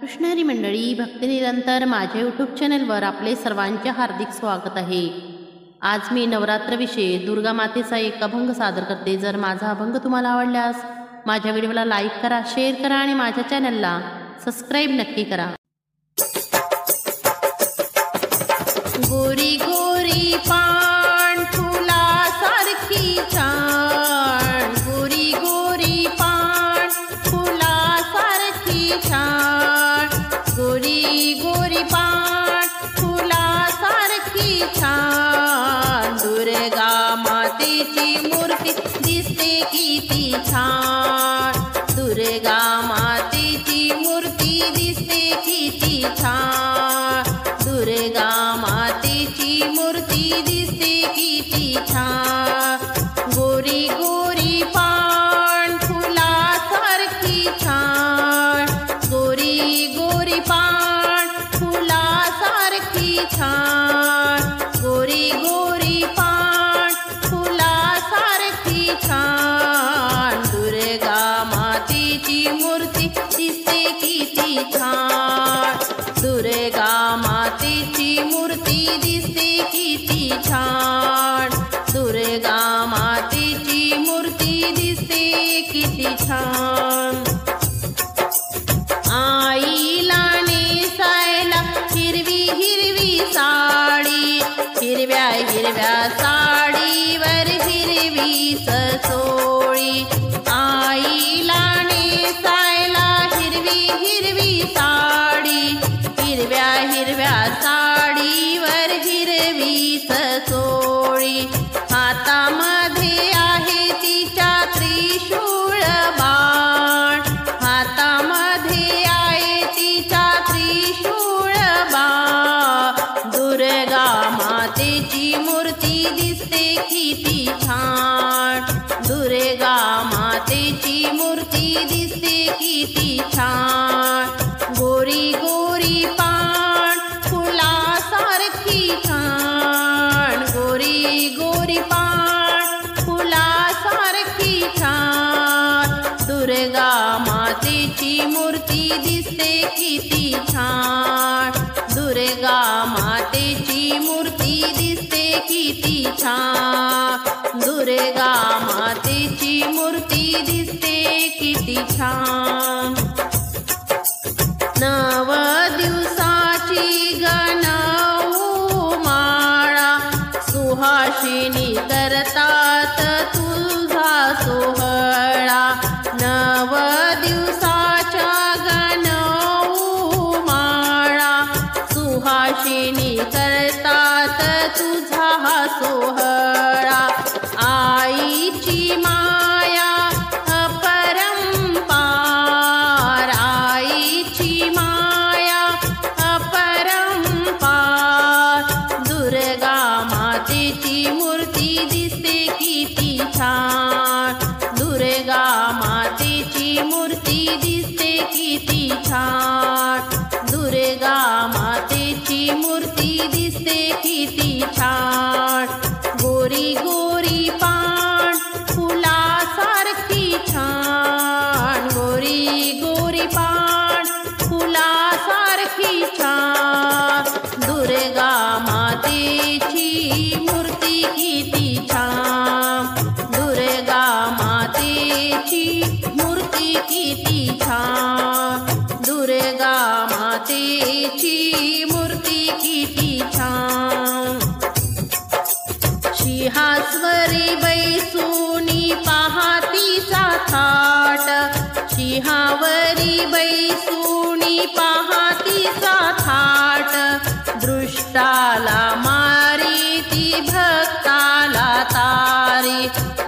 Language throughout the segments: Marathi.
कृष्णहरी मंडळी, भक्तिनिरंतर माझ्या यूट्यूब चॅनलवर आपले सर्वांचे हार्दिक स्वागत आहे। आज मी नवरात्रविषयी दुर्गा मातेचा एक अभंग सादर करते। जर माझा अभंग तुम्हाला आवडल्यास माझ्या व्हिडिओला लाईक करा, शेअर करा आणि माझ्या चॅनलला सबस्क्राईब नक्की करा। गोरी गोरी पान फुलासारखी छान, गोरी गोरी पान फुलासारखी छान, गोरी गोरी पान फुलासारखी छान, दुर्गा मातेची मूर्ती दिसते किती छान, दुर्गा मातेची मूर्ती दिसते किती छान, दुर्गा मातेची मूर्ती दिसते किती छान, गोरी गोरी पान फुलासारखी छान, गोरी गोरी पान फुलासारखी छान, गोरी गोरी पान फुलासारखी छान, दुर्गा मातेची मूर्ती दिसते किती छान, दुर्गा मातेची मूर्ती दिसते किती छान, दुर्गा मातेची मूर्ती दिसते किती छान। आईला नेसायला हिरवी हिरवी साडी, हिरव्या हिरव्या साडीवर हिरवी ससोळी, आईला नेसायला हिरवी हिरवी साडी, हिरव्या हिरव्या साडीवर हिरवी ससोळी, हातामध्ये आहे तिच्या त्रिशूळ बाण, हातामध्ये आहे तिच्या त्रिशूळ बाण, दुर्गा मातेची मूर्ती दिसते किती छान, दुर्गा मातेची मूर्ती दिसते किती छान, गोरी गोरी पान फुलासारखी छान, गोरी गोरी पान फुलासारखी छान, दुर्गा मातेची मूर्ती दिसते किती छान, दुर्गा मातेची मूर्ती दिसते किती छान, दुर्गा मातेची मूर्ती दिसते किती छान। नव दिवसाची गणऊ माळा, सुहासिनी करतात तुझा सोहळा, नव दिवसाच्या गणऊ माळा, सुहासिनी करतात तुझा सोहळा, आईची माया अपरंपार, आईची माया अपरंपार, दुर्गा मातेची मूर्ती दिसते किती छान, दुर्गा मातेची मूर्ती दिसते किती छान, दुर्गा मातेची मूर्ती दिसते किती छान, गोरी गोरी पान फुलासारखी छान, गोरी गोरी पान फुलासारखी छान, दुर्गा मातेची मूर्ती किती छान, दुर्गा मातेची मूर्ती किती छान, दुर्गा मातेची मूर्ती किती छान। सिंहासवरी बैसूनी पहातीचा थाट, सिंहावरी बैसूनी पहातीचा थाट, दृष्टाला मारी ती भक्ताला तारी,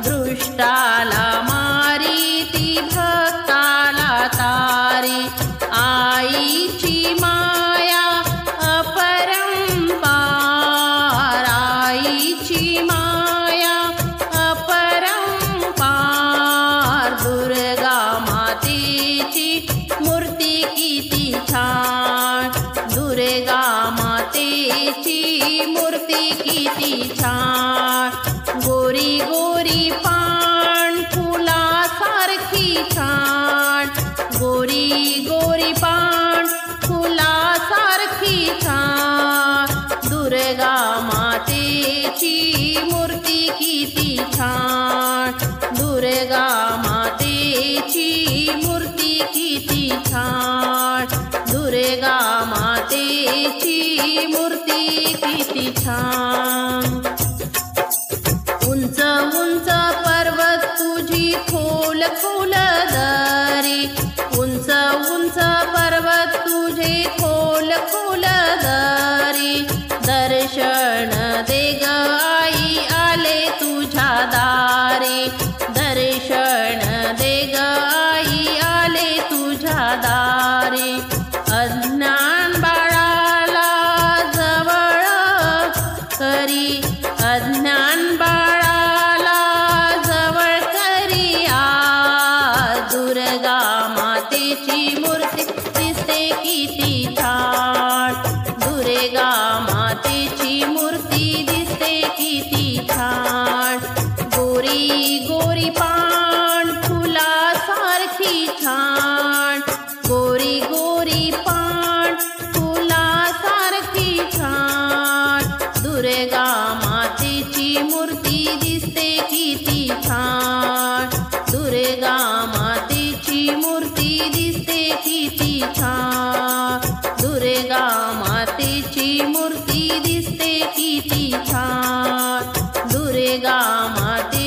दृष्टाला मारी ती भक्ताला तारी, आईची माया अपरंपार, आईची माया अपरंपार, दुर्गा मातेची मूर्ती किती छान, दुर्गा मातेची मूर्ती किती छान, गोरी गोरी पान फुलासारखी छान, गोरी गोरी पान छान. उंच उंच पर्वत तुझी खोल खोल दरी, उंच उंच पर्वत तुझे खोल खोल दरी. दर्शन दे ग आई आले तुझ्या दारी, दर्शन दे ग आई आले तुझ्या दारी. अज्ञान बाळाला जवळ करी, अज्ञान बाळाला जवळ करी आ. दुर्गा मातेची मूर्ती दिसते किती छान, दुर्गा मातेची मूर्ती दिसते किती छान. गोरी गोरी पान फुलासारखी छान, गोरी गोरी पान फुलासारखी छान. दुर्गा मातेची मूर्ती दिसते किती छान, दुर्गा मातेची मूर्ती दिसते किती छान, दुर्गा मातेची मूर्ती दिसते किती छान, दुर्गा माते